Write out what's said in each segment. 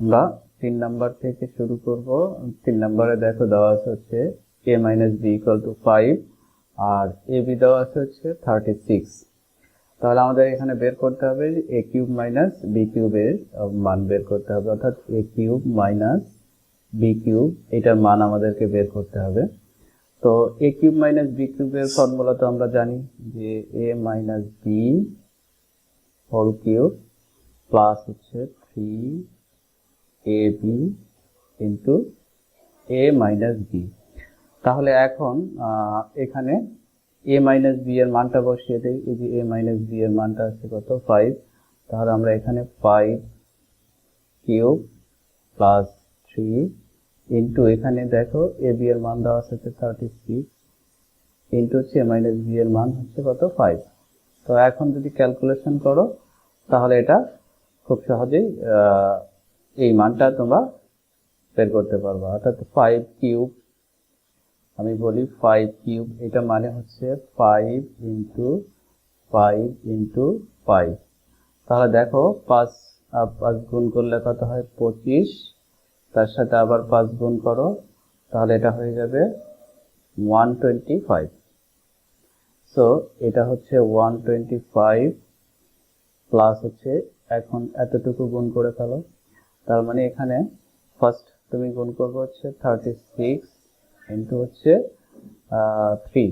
আমরা 3 নাম্বার থেকে শুরু করব। 3 নম্বরে দেখো দেওয়া আছে হচ্ছে a minus b equal to 5 আর ab দেওয়া আছে হচ্ছে 36। তাহলে আমাদের এখানে বের করতে হবে a কিউব মাইনাস b কিউবের মান বের করতে হবে, অর্থাৎ a cube minus b cube এটার মান আমাদেরকে বের করতে হবে। তো a কিউব মাইনাস b কিউবের ফর্মুলা তো আমরা জানি যে a minus b whole cube plus হচ্ছে 3ab into a minus b। তাহলে এখন এখানে a মাইনাস b এর মানটা বসিয়ে দেই। এই যে a মাইনাস b এর মানটা আছে কত 5, তাহলে আমরা এখানে 5 কিউব প্লাস 3 ইন্টু এখানে দেখো a b এর মান দেওয়া আছে 36 ইন্টু হচ্ছে a মাইনাস b এর মান হচ্ছে কত 5। তো এখন যদি ক্যালকুলেশন করো তাহলে এটা খুব সহজেই এই মানটা তোমরা বের করতে পারবা, অর্থাৎ 5 কিউব, আমি বলি 5 কিউব, এটা মানে হচ্ছে 5 ইন্টু 5 ইন্টু 5। তাহলে দেখো 5 গুণ করলে কত হয় 25, তার সাথে আবার 5 গুণ করো তাহলে এটা হয়ে যাবে 125। সো এটা হচ্ছে 125 প্লাস হচ্ছে এখন এতটুকু গুণ করে ফেলো। তার মানে এখানে ফার্স্ট তুমি গুণ করবে হচ্ছে 36 ইন্টু হচ্ছে 3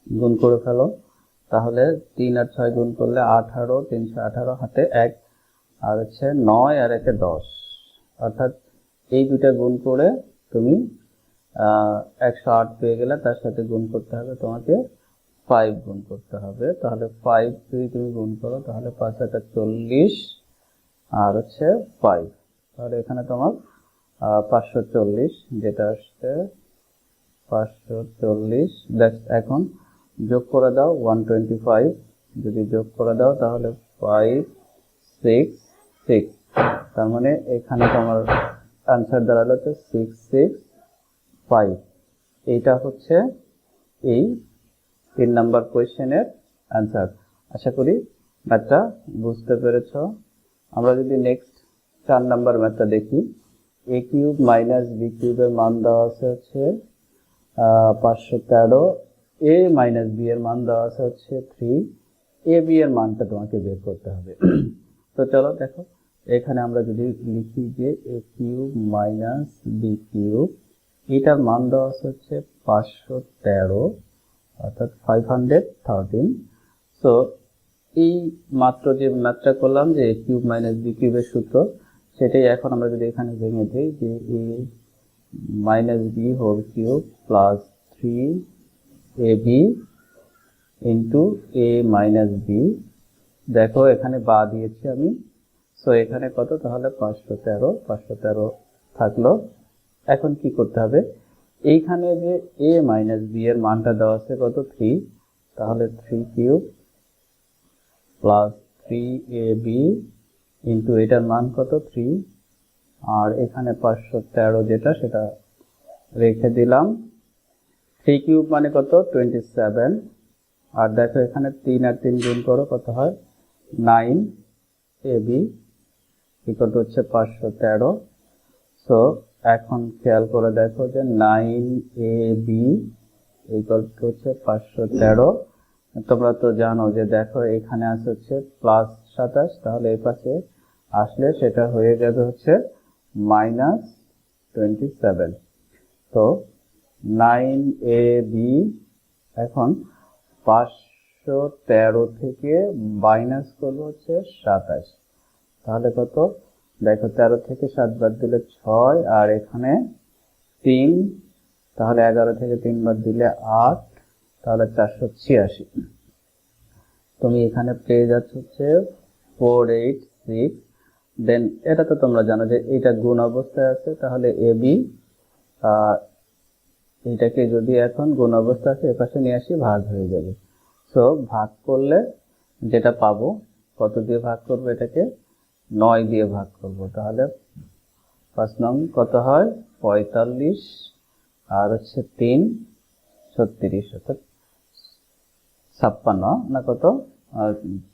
গুণ করে ফেলো। তাহলে 3 আর 6 গুণ করলে 18, 318 হাতে 1 আর হচ্ছে 9 আর 1 10, অর্থাৎ এই দুটা গুণ করে তুমি 108 পেয়ে গেলে। তার সাথে গুণ করতে হবে তোমাকে 5 গুণ করতে হবে। তাহলে 5 যদি তুমি গুণ করো তাহলে 5 আর 40 আর হচ্ছে 5, তাহলে এখানে তোমার 540 যেটা আসছে 540। এখন যোগ করে দাও 125, যদি যোগ করে দাও তাহলে 5 6 6, তার মানে এখানে তোমার आंसर দাঁড়ালো তো 665। এইটা হচ্ছে এই 3 নাম্বার কোশ্চেনের आंसर। আশা করি ম্যাথটা বুঝতে পেরেছো। আমরা যদি নেক্সট 4 নাম্বার ম্যাথটা দেখি, a কিউব মাইনাস b কিউবের মান দেওয়া আছে হচ্ছে 513, a মাইনাস b এর মান দেওয়া আছে হচ্ছে 3, ab এর মানটা তোমাকে বের করতে হবে। তো চলো দেখো এখানে আমরা যদি লিখি যে a cube minus b cube, এটার মান দেওয়া আছে হচ্ছে 513 অর্থাৎ 513। সো এই মাত্র যে ম্যাথটা করলাম যে a কিউব মাইনাস b কিউবের সূত্র, সেটাই এখন আমরা যদি এখানে ভেঙে দিই যে a minus b whole cube plus 3ab into a minus b। দেখো এখানে বা দিয়েছি আমি, সো এখানে কত তাহলে 513 থাকলো। এখন কি করতে হবে, এইখানে যে a মাইনাস b এর মানটা দেওয়া আছে কত 3, তাহলে 3 কিউব প্লাস 3ab ইন্টু এটার মান কত 3 আর এখানে 513 যেটা সেটা রেখে দিলাম। 3 কিউব মানে কত 27, আর দেখো এখানে 3 আর 3 গুণ করো কত হয় 9ab ইকুয়াল টু হচ্ছে 513। সো এখন খেয়াল করে দেখো যে 9ab ইকুয়াল টু হচ্ছে 513। তোমরা তো জানো যে দেখো এখানে আছে হচ্ছে প্লাস 27, তাহলে এই পাশে আসলে সেটা হয়ে যাবে হচ্ছে মাইনাস 27। তো 9ab এখন 513 থেকে মাইনাস করবো হচ্ছে 27, তাহলে কত দেখো 13 থেকে 7 বাদ দিলে 6 আর এখানে 3, তাহলে 11 থেকে 3 বাদ দিলে 8, তাহলে 486। তুমি এখানে পেয়ে যাচ্ছ হচ্ছে 486। দেন এটা তো তোমরা জানো যে এটা গুণ অবস্থায় আছে, তাহলে ab এটাকে যদি এখন গুণ অবস্থা আছে এপাশে নিয়ে আসি ভাগ হয়ে যাবে। সো ভাগ করলে যেটা পাবো, কত দিয়ে ভাগ করবো এটাকে 9 দিয়ে ভাগ করব, তাহলে 5 নং কত হয় 45 আর হচ্ছে 3 36 অর্থাৎ 56 না কত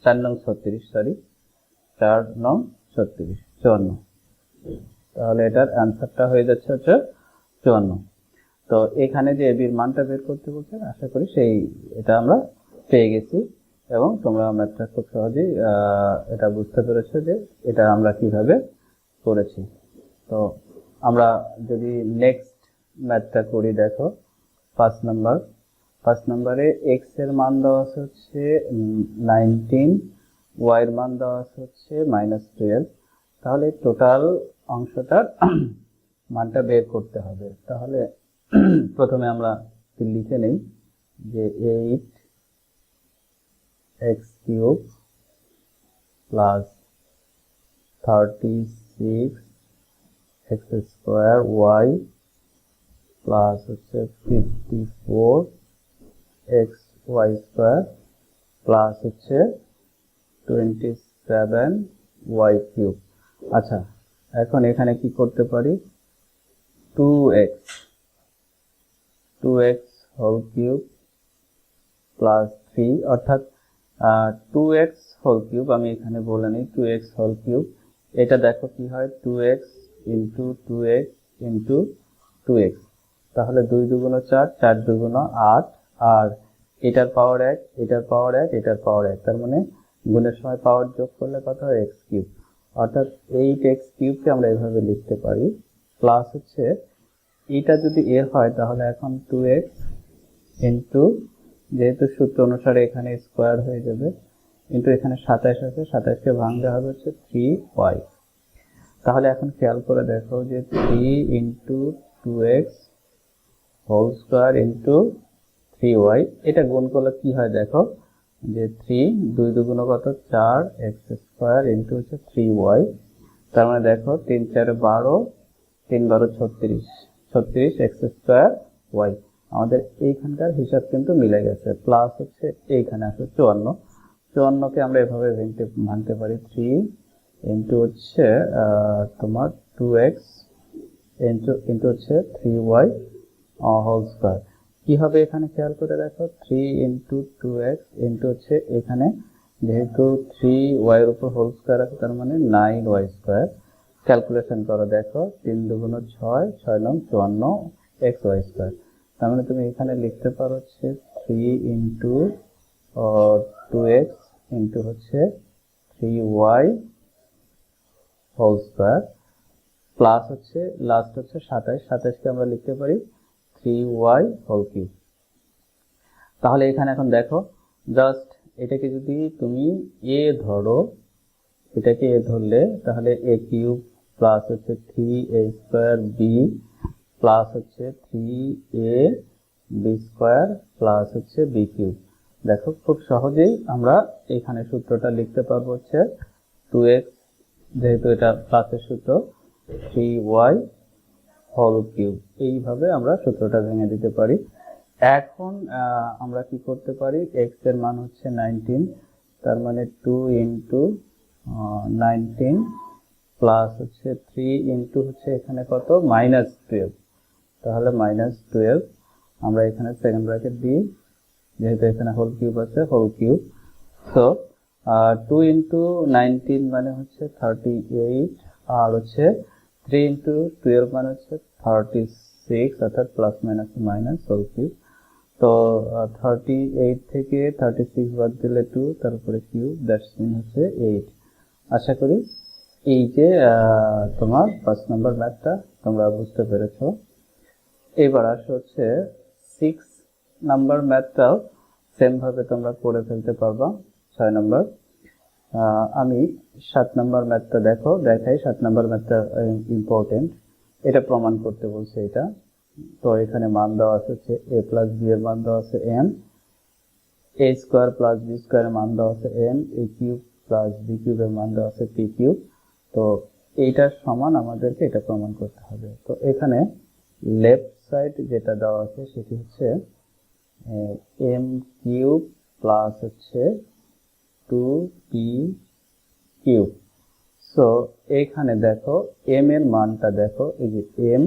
4 নং 36, সরি 4 নং 36 54। তাহলে এটার অ্যান্সারটা হয়ে যাচ্ছে হচ্ছে 54। তো এখানে যে এবির মানটা বের করতে বলছে, আশা করি এটা আমরা পেয়ে গেছি এবং তোমরা ম্যাথটা খুব সহজেই এটা বুঝতে পেরেছো যে এটা আমরা কিভাবে করেছি। তো আমরা যদি নেক্সট ম্যাথটা করি, দেখো 5 নম্বরে এক্স এর মান দেওয়া আছে হচ্ছে 19, ওয়াই এর মান দেওয়া আছে হচ্ছে -12। তাহলে টোটাল অংশটার মানটা বের করতে হবে। তাহলে প্রথমে আমরা লিখে নেই যে 8x³ প্লাস 36x² প্লাস হচ্ছে 54xy² প্লাস হচ্ছে 27y³। আচ্ছা, এখন এখানে কি করতে পারি, 2x হোল কিউব প্লাস 3, অর্থাৎ 2x হোল কিউব, আমি এখানে বলে নিই 2x হোল কিউব। এটা দেখো কি হয়, 2x into 2x into 2x, তাহলে 2 দুগুণ 4, 4 দুগুণ 8, আর এটার পাওয়ার 1, এটার পাওয়ার 1, এটার পাওয়ার 1, তার মানে গুণের সময় পাওয়ার যোগ করলে কত হয়, x³ অর্থাৎ 8x³ কে আমরা এভাবে লিখতে পারি। প্লাস হচ্ছে এটা যদি a হয় তাহলে এখন 2x ইন্টু, যেহেতু সূত্র অনুসারে এখানে স্কোয়ার হয়ে যাবে, ইন্টু এখানে 27 আছে, 27কে ভাঙলে হবে হচ্ছে 3y। তাহলে এখন খেয়াল করে দেখো যে 3 into 2x whole square into 3y, এটা গুণ করলে কি হয় দেখো যে 3 2 দুগুণ কত 4x² ইন্টু হচ্ছে 3y, তার মানে দেখো 3 4 12, 3 12 36, 36x²y। আমাদের এইখানকার হিসাব কিন্তু মিলে গেছে। প্লাস হচ্ছে এইখানে আছে 54, 54কে আমরা এভাবে ভাঙতে পারি 3 ইন্টু হচ্ছে তোমার 2x ইন্টু হচ্ছে 3y হোল স্কোয়ার। কি হবে এখানে খেয়াল করে দেখো, 3 ইন্টু 2x ইন্টু হচ্ছে এখানে যেহেতু 3y এর উপর হোল স্কোয়ার আছে, তার মানে 9y²। ক্যালকুলেশন করো, দেখো 3 দুগুণ 6, 6 9 54 xy²। তার মানে তুমি এখানে লিখতে পারো হচ্ছে 3 ইন্টু 2x ইন্টু হচ্ছে 3y হোল স্কোয়ার প্লাস হচ্ছে লাস্ট হচ্ছে 27, 27কে আমরা লিখতে পারি 3y হোল কিউব। তাহলে এখানে এখন দেখো জাস্ট এটাকে যদি তুমি a ধরো, এটাকে a ধরলে তাহলে a³ প্লাস হচ্ছে 3a² b প্লাস হচ্ছে 3ab² প্লাস হচ্ছে b³। দেখো খুব সহজেই আমরা এখানে সূত্রটা লিখতে পারবো হচ্ছে 2x, যেহেতু এটা প্লাসের সূত্র, 3y হোল কিউব। এইভাবে আমরা সূত্রটা ভেঙে দিতে পারি। এখন আমরা কি করতে পারি, x এর মান হচ্ছে 19, তার মানে 2 ইন্টু 19 প্লাস হচ্ছে 3 ইন্টু হচ্ছে এখানে কত -12, তাহলে -12 আমরা এখানে সেকেন্ড ব্র্যাকেট দিই, যেহেতু এখানে হোল কিউব আছে, হোল কিউব। সো 2 ইন্টু 19 মানে হচ্ছে 38, আর হচ্ছে 3 ইন্টু 12 মানে হচ্ছে 36, অর্থাৎ plus minus minus whole cube. তো 38 থেকে 36 বাদ দিলে 2, তারপরে কিউব, দ্যাটস মিন হচ্ছে 8। আশা করি এই যে তোমার 5 নম্বর ম্যাথটা তোমরা বুঝতে পেরেছো। এবার আসে হচ্ছে 6 নাম্বার ম্যাথটাও সেম ভাবে তোমরা করে ফেলতে পারবা। 6 নম্বর আমি 7 নম্বর ম্যাথটা দেখাই। 7 নম্বর ম্যাথটা ইম্পর্টেন্ট, এটা প্রমাণ করতে বলছে এটা। তো এখানে মান দেওয়া আছে হচ্ছে a প্লাস b এর মান দেওয়া আছে n, a² প্লাস b² এর মান দেওয়া আছে n, a³ প্লাস b³ এর মান দেওয়া আছে p³। তো এইটার সমান আমাদেরকে এটা প্রমাণ করতে হবে। তো এখানে লেফট সাইড যেটা দেওয়া আছে সেটি হচ্ছে m³ প্লাস হচ্ছে 2p³। সো এখানে দেখো m এর মানটা দেখো, এই যে m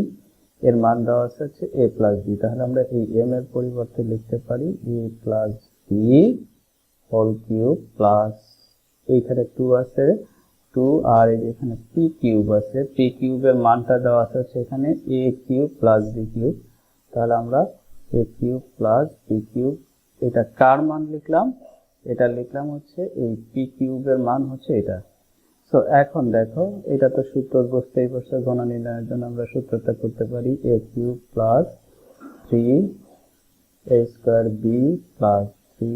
এর মান দেওয়া আছে হচ্ছে a প্লাস b, তাহলে আমরা এই m এর পরিবর্তে লিখতে পারি a plus b whole cube plus এইখানে 2 আছে, টু, আর এই যে এখানে পি কিউব আছে, পি কিউবের মানটা দেওয়া আছে হচ্ছে এখানে এ কিউব প্লাস বি কিউব। তাহলে আমরা এ কিউব প্লাস বি কিউব, এটা কার মান লিখলাম? এটা লিখলাম হচ্ছে এই পি কিউবের মান হচ্ছে এটা। সো এখন দেখো, এটা তো সূত্র বুঝতেই পারছো, ঘন নির্ণয়ের জন্য আমরা সূত্রটা করতে পারি A cube plus three A square B plus three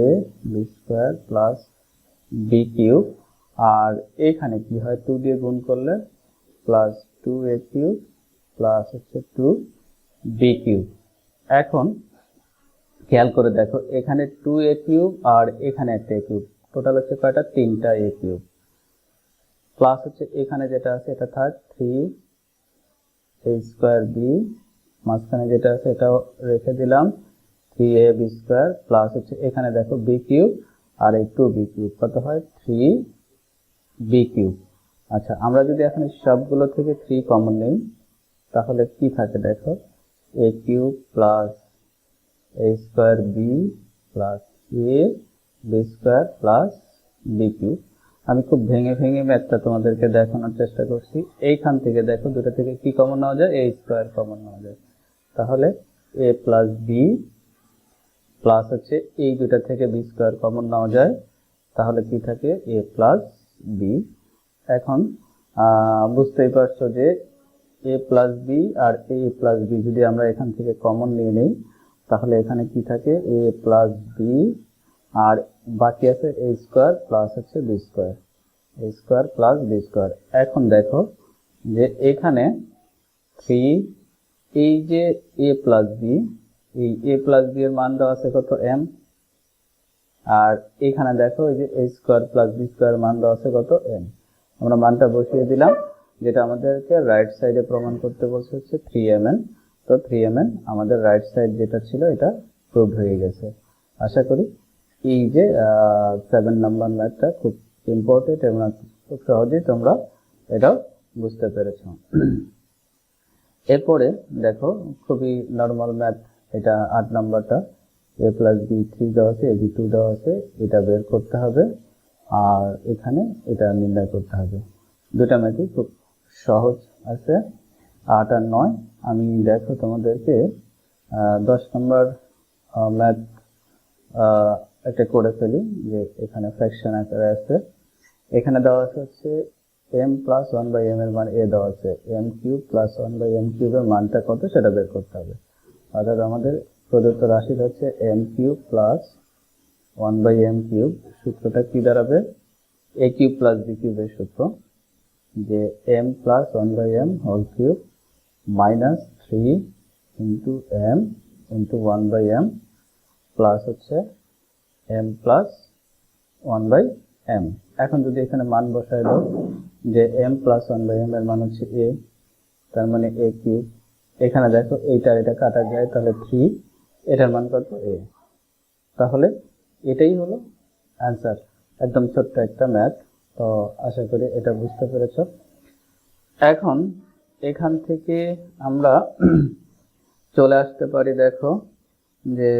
A B square plus B cube. আর এখানে কি হয়, 2 দিয়ে গুণ করলে প্লাস 2a কিউব প্লাস হচ্ছে 2b কিউব। এখন খেয়াল করে দেখো, এখানে 2a কিউব আর এখানে একটা a কিউব, টোটাল হচ্ছে কয়টা? 3টা a কিউব। প্লাস হচ্ছে এখানে যেটা আছে এটা থাক 3a স্কোয়ার b, মাঝখানে যেটা আছে এটাও রেখে দিলাম 3ab স্কোয়ার প্লাস হচ্ছে এখানে দেখো b কিউব আর এই 2b কিউব, কত হয়? 3b cube. আচ্ছা, আমরা যদি এখন সবগুলো থেকে 3 কমন নিই তাহলে কি থাকে দেখো, a cube plus a square b plus a b square plus b cube. আমি খুব ভেঙে ভেঙে ম্যাথটা তোমাদেরকে দেখানোর চেষ্টা করছি। এইখান থেকে দেখো, দুটো থেকে কি কমন নেওয়া যায়? a স্কোয়ার কমন নেওয়া যায়। তাহলে a প্লাস b প্লাস হচ্ছে এই দুটা থেকে b স্কোয়ার কমন নেওয়া যায়, তাহলে কি থাকে? a plus b। এখন বুঝতেই পারছো যে a প্লাস b আর a প্লাস b যদি আমরা এখান থেকে কমন নিয়ে নিই তাহলে এখানে কি থাকে? a প্লাস b আর বাকি আছে a স্কোয়ার প্লাস হচ্ছে b square, a square plus b square. এখন দেখো যে এখানে 3, এই যে a প্লাস b, এই a প্লাস b এর মান দেওয়া আছে কত? m। আর এখানে দেখো এই যে a square plus b square মান দেওয়া আছে কত? m। আমরা মানটা বসিয়ে দিলাম, যেটা আমাদেরকে রাইট সাইডে প্রমাণ করতে বলছে হচ্ছে 3mn। তো 3mn আমাদের রাইট সাইড যেটা ছিল এটা প্রুভ হয়ে গেছে। আশা করি এই যে 7 নাম্বার ম্যাথটা খুব ইম্পর্টেন্ট এবং খুব সহজেই তোমরা এটাও বুঝতে পেরেছ। এরপরে দেখো খুবই নর্মাল ম্যাথ, এটা 8 নাম্বারটা। a প্লাস b 3 দেওয়া আছে, ab 2 দেওয়া আছে, এটা বের করতে হবে আর এখানে এটা নির্ণয় করতে হবে। দুটা ম্যাথই খুব সহজ আছে, 8 আর 9। আমি দেখো তোমাদেরকে 10 নম্বর ম্যাথ একটা করে ফেলি, যে এখানে ফ্র্যাকশন আকারে আছে। এখানে দেওয়া আছে হচ্ছে m প্লাস 1/m এর মান a দেওয়া আছে, m কিউব প্লাস 1/m কিউবের মানটা কত সেটা বের করতে হবে। অর্থাৎ আমাদের প্রদত্ত রাশি হচ্ছে m cube plus 1/m cube. সূত্রটা কি দাঁড়াবে? a কিউব প্লাস b কিউবের সূত্র, যে m plus 1/m whole cube minus 3 into m into 1/m plus হচ্ছে m প্লাস 1/m। এখন যদি এখানে মান বসায় দাও, যে m প্লাস 1/m এর মান হচ্ছে a, তার মানে a কিউব। এখানে দেখো এইটা এটা কাটা যায়, তাহলে 3, এটার মান কত? a। তাহলে এটাই হলো অ্যান্সার। একদম ছোট্ট একটা ম্যাথ। তো আশা করি এটা বুঝতে পেরেছ। এখন এখান থেকে আমরা চলে আসতে পারি, দেখো যে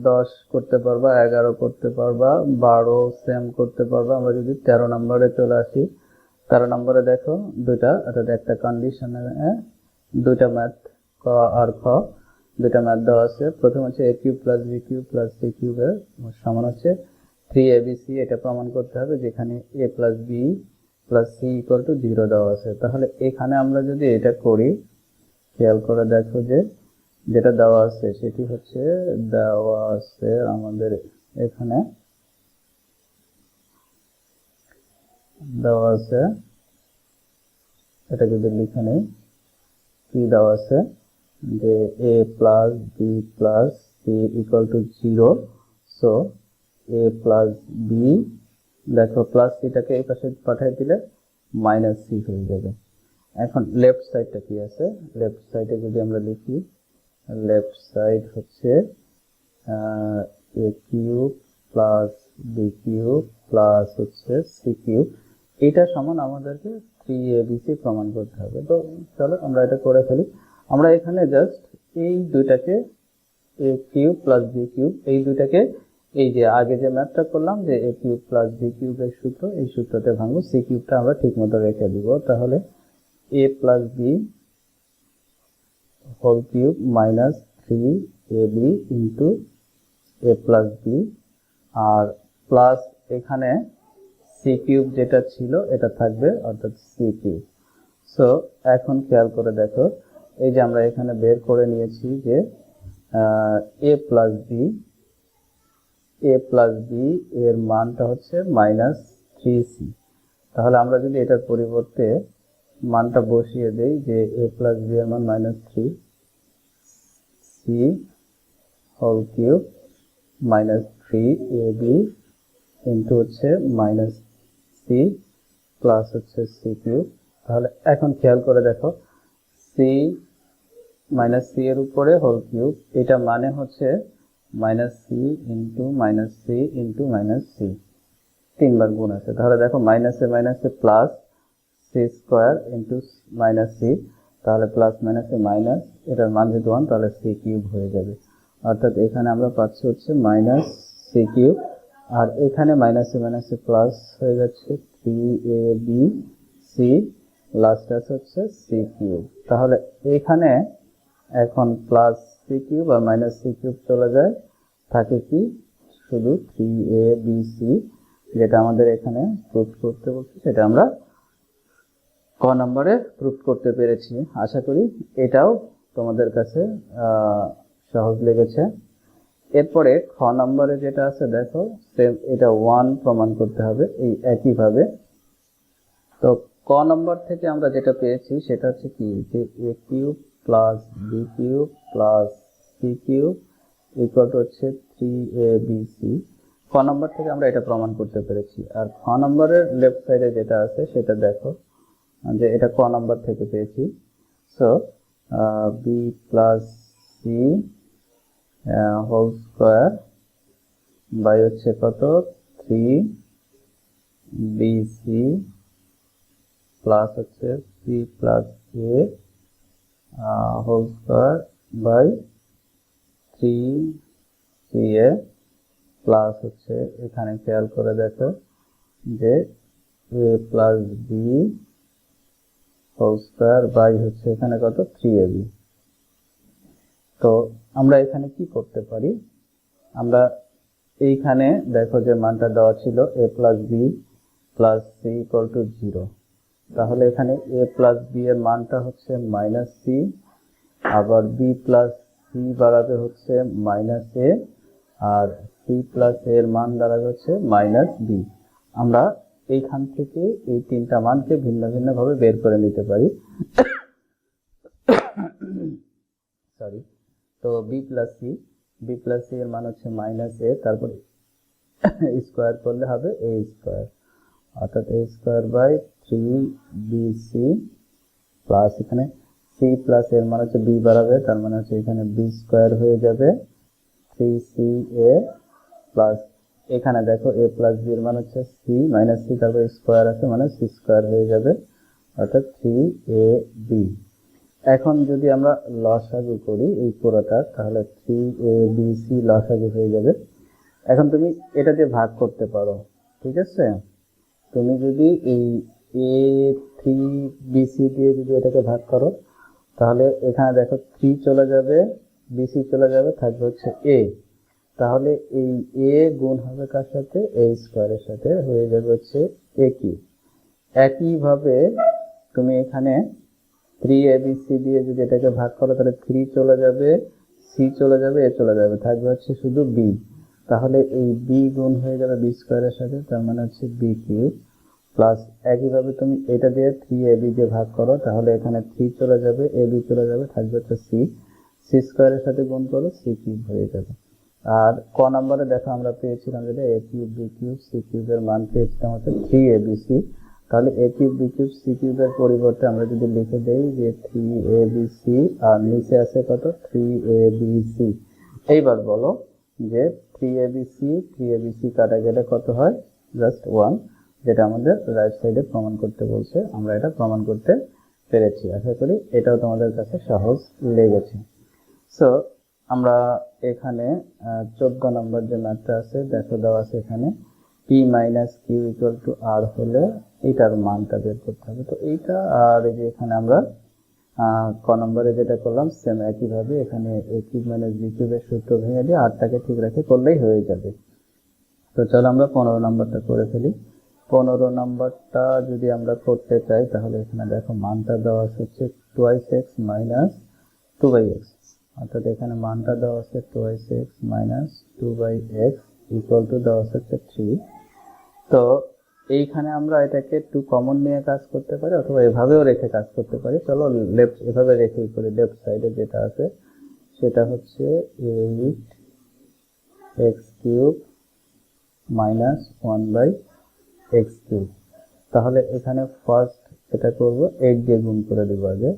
10 করতে পারবা, 11 করতে পারবা, 12 সেম করতে পারবা। আমরা যদি 13 নম্বরে চলে আসি, 13 নম্বরে দেখো দুইটা, অর্থাৎ একটা কন্ডিশনে দুইটা ম্যাথ, ক আর খ, দুইটা ম্যাথ দেওয়া আছে। প্রথম হচ্ছে a cube plus b cube plus c কিউবের সমান হচ্ছে 3abc। এটা প্রমাণ করতে হবে যেখানে a plus b plus c equal to 0 দেওয়া আছে। তাহলে এখানে আমরা যদি এটা করি, খেয়াল করে দেখো যে যেটা দেওয়া আছে সেটি হচ্ছে দেওয়া আছে আমাদের এখানে দেওয়া আছে, এটা যদি লিখে নেই কি দেওয়া আছে, যে a plus b plus c equal to 0। So a plus b, দেখো প্লাস সিটাকে এই পাশে পাঠিয়ে দিলে মাইনাস সি হয়ে যাবে। এখন লেফট সাইডটা কি আছে? লেফট সাইডে যদি আমরা লিখি, লেফট সাইড হচ্ছে a cube plus b cube plus হচ্ছে c কিউব। এটা সমান আমাদেরকে 3abc প্রমাণ করতে হবে। তো চলো আমরা এটা করে ফেলি। আমরা এখানে জাস্ট এই দুইটাকে a cube plus b cube, এই দুইটাকে এই যে আগে যে ম্যাথটা করলাম যে a কিউব প্লাস b কিউবের সূত্র, এই সূত্রতে ভাঙবো, c কিউবটা আমরা ঠিক মতো রেখে দিব। তাহলে a plus b whole cube minus 3ab into a plus b, আর প্লাস এখানে c কিউব যেটা ছিল এটা থাকবে, অর্থাৎ c কিউব। সো এখন খেয়াল করে দেখো, এই যে আমরা এখানে বের করে নিয়েছি যে a প্লাস b এর মানটা হচ্ছে মাইনাস 3c। তাহলে আমরা যদি এটার পরিবর্তে মানটা বসিয়ে দেই যে a প্লাস b এর মান minus 3c whole cube minus 3ab into হচ্ছে মাইনাস c প্লাস হচ্ছে c কিউব। তাহলে এখন খেয়াল করে দেখো, c মাইনাস c এর উপরে হোল কিউব, এটা মানে হচ্ছে minus c into minus c into minus c, তিনবার গুণ আছে। তাহলে দেখো মাইনাসে plus C square into minus C, তাহলে প্লাস মাইনাসে মাইনাস, এটার মান যেহেতু 1 তাহলে সি কিউব হয়ে যাবে। অর্থাৎ এখানে আমরা পাচ্ছি হচ্ছে মাইনাস সি কিউব, আর এখানে মাইনাসে প্লাস হয়ে যাচ্ছে 3ab সি, লাস্ট আছে হচ্ছে সি কিউব। তাহলে এখানে এখন প্লাস সি কিউব আর মাইনাস সি কিউব চলে যায়, থাকে কি শুধু 3abc, যেটা আমাদের এখানে প্রুফ করতে বলছে, সেটা আমরা ক নম্বরে প্রুফ করতে পেরেছি। আশা করি এটাও তোমাদের কাছে সহজ লেগেছে। এরপরে খ নম্বরে যেটা আছে দেখো, সেম এটা 1 প্রমাণ করতে হবে এই একইভাবে। তো ক নম্বর থেকে আমরা যেটা পেয়েছি সেটা হচ্ছে কি, যে a cube plus b cube plus c cube equal to হচ্ছে 3abc। ক নম্বর থেকে আমরা এটা প্রমাণ করতে পেরেছি। আর খ নম্বরের লেফট সাইডে যেটা আছে সেটা দেখো, যে এটা ক নম্বর থেকে পেয়েছি। So b plus c whole square by হচ্ছে কত 3bc প্লাস হচ্ছে c plus a whole square by 3ca plus হচ্ছে এখানে খেয়াল করে দেখো যে a plus b whole square by হচ্ছে এখানে কত 3ab। তো আমরা এখানে কি করতে পারি, আমরা এইখানে দেখো যে মানটা দেওয়া ছিল a plus b plus c equal to 0, তাহলে এখানে a প্লাস b এর মানটা হচ্ছে মাইনাস c, আবার b প্লাস c বাড়াবে হচ্ছে মাইনাস a, আর c প্লাস a এর মান দাঁড়াবে হচ্ছে মাইনাস b। আমরা এইখান থেকে এই তিনটা মানকে ভিন্ন ভিন্ন ভাবে বের করে নিতে পারি। সরি, তো b প্লাস c এর মান হচ্ছে মাইনাস a, তারপরে স্কোয়ার করলে হবে a স্কোয়ার, অর্থাৎ a square by 3bc plus এখানে c প্লাস এর মান হচ্ছে b বাড়াবে, তার মানে হচ্ছে এখানে b স্কোয়ার হয়ে যাবে 3ca প্লাস এখানে দেখো a প্লাস b এর মান হচ্ছে c মাইনাস c, তারপর স্কোয়ার আছে মানে c স্কোয়ার হয়ে যাবে, অর্থাৎ 3ab। এখন যদি আমরা লসাগু করি এই পুরোটা, তাহলে 3abc লসাগু হয়ে যাবে। এখন তুমি এটা দিয়ে ভাগ করতে পারো, ঠিক আছে। তুমি যদি এই a3bc দিয়ে যদি এটাকে ভাগ করো, তাহলে এখানে দেখো 3 চলে যাবে, bc চলে যাবে, থাকবে হচ্ছে a। তাহলে এই a গুণ হবে কার সাথে, a স্কোয়ারের সাথে, হয়ে যাবে হচ্ছে a কিউব। একইভাবে তুমি এখানে 3abc দিয়ে যদি এটাকে ভাগ করো, তাহলে 3 চলে যাবে, c চলে যাবে, a চলে যাবে, থাকবে হচ্ছে শুধু b। তাহলে এই b গুণ হয়ে যাবে b স্কোয়ারের সাথে, তার মানে হচ্ছে b কিউব, প্লাস একইভাবে তুমি এটা দিয়ে 3ab দিয়ে ভাগ করো, তাহলে এখানে 3 চলে যাবে, ab চলে যাবে, থাকবে হচ্ছে c স্কোয়ারের সাথে গুণ করো, c কিউব হয়ে যাবে। আর ক নম্বরে দেখো আমরা পেয়েছিলাম যেটা a cube b cube c কিউবের মান পেয়েছিলাম হচ্ছে 3abc। তাহলে a cube b cube c কিউবের পরিবর্তে আমরা যদি লিখে দেই যে 3abc, আর নিচে আছে কত 3abc। এইবার বলো যে 3abc কাটা গেলে কত হয়, জাস্ট 1, যেটা আমাদের রাইট সাইডে প্রমাণ করতে বলছে। আমরা এটা প্রমাণ করতে পেরেছি। আশা করি এটাও তোমাদের কাছে সহজ লেগেছে। সো আমরা এখানে 14 নম্বর যে ম্যাথটা আছে দেখো দেওয়া আছে এখানে P minus Q equal to R হলে এটার মানটা বের করতে হবে। তো এইটা আর এই যে এখানে আমরা ক নম্বরে যেটা করলাম সেম একইভাবে এখানে এ কিউব মাইনাস বি কিউবের সূত্র ভেঙে দিয়ে আরটাকে ঠিক রেখে করলেই হয়ে যাবে। তো চলো আমরা 15 নম্বরটা করে ফেলি। 15 নম্বরটা যদি আমরা করতে চাই তাহলে এখানে দেখো মানটা দেওয়া হচ্ছে 2x মাইনাস 2x, অর্থাৎ এখানে মানটা দেওয়া আছে 2x minus 2x equal to দেওয়া হচ্ছে 3। তো এইখানে আমরা এটাকে 2 কমন নিয়ে কাজ করতে পারি অথবা এভাবেও রেখে কাজ করতে পারি। চলো লেফট এভাবে রেখেই করি। লেফট সাইডে যেটা আছে সেটা হচ্ছে 8x cube minus 1/x cube. তাহলে এখানে ফার্স্ট এটা করব 8 দিয়ে গুণ করে দেব আগে,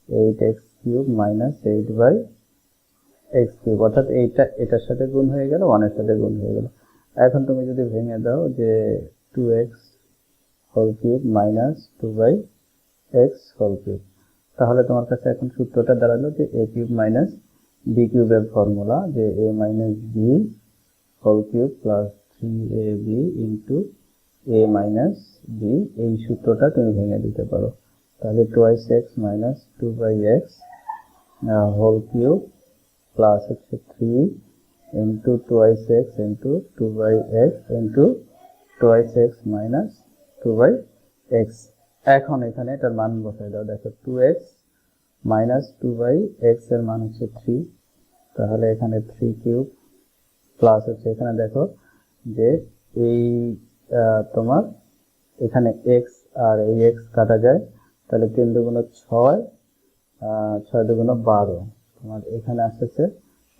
8x cube minus 8/x cube, অর্থাৎ এইটা এটার সাথে গুণ হয়ে গেল, 1 এর সাথে গুণ হয়ে গেল। এখন তুমি যদি ভেঙে দাও যে 2x whole cube minus 2/x whole cube, তাহলে তোমার কাছে এখন সূত্রটা দাঁড়ালো যে a কিউব মাইনাস b কিউবের ফর্মুলা যে a minus b whole cube plus 3ab into a minus b, এই সূত্রটা তুমি ভেঙে দিতে পারো। তাহলে 2x minus 2/x whole cube plus হচ্ছে 3 into 2x into 2/x into 2x minus 2/x। এখন এখানে এটার মান বসাই দাও। দেখো 2x মাইনাস 2/x এর মান হচ্ছে 3, তাহলে এখানে 3 কিউব প্লাস হচ্ছে এখানে দেখো যে এই তোমার এখানে x আর এই x কাটা যায়, তাহলে 3 দুগুণ 6, 6 দুগুণ 12, তোমার এখানে আসছে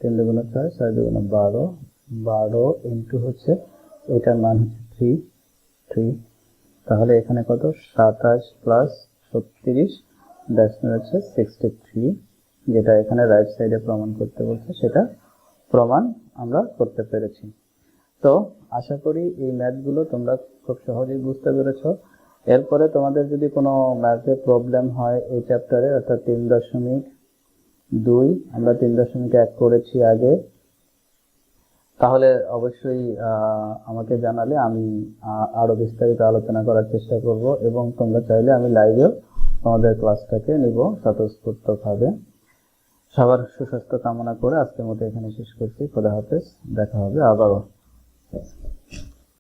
3 দুগুণ 6, 6 দুগুণ 12, 12 ইন্টু হচ্ছে এটার মান হচ্ছে 3, তাহলে এখানে কত 27 প্লাস 36 হচ্ছে 63, যেটা এখানে রাইট সাইডে প্রমাণ করতে বলছে সেটা প্রমাণ আমরা করতে পেরেছি। তো আশা করি এই ম্যাথগুলো তোমরা খুব সহজেই বুঝতে পেরেছো। এরপরে তোমাদের যদি কোনো ম্যাথে প্রবলেম হয় এই চ্যাপ্টারে, অর্থাৎ 3.2 আমরা 3.1 করেছি আগে, তাহলে অবশ্যই আমাকে জানালে আমি আরো বিস্তারিত আলোচনা করার চেষ্টা করব, এবং তোমরা চাইলে আমি লাইভেও তোমাদের ক্লাসটাকে নিব স্বতঃস্ফূর্তভাবে। সবার সুস্বাস্থ্য কামনা করে আজকের মতো এখানে শেষ করছি। খোদা হাফেজ, দেখা হবে আবারও।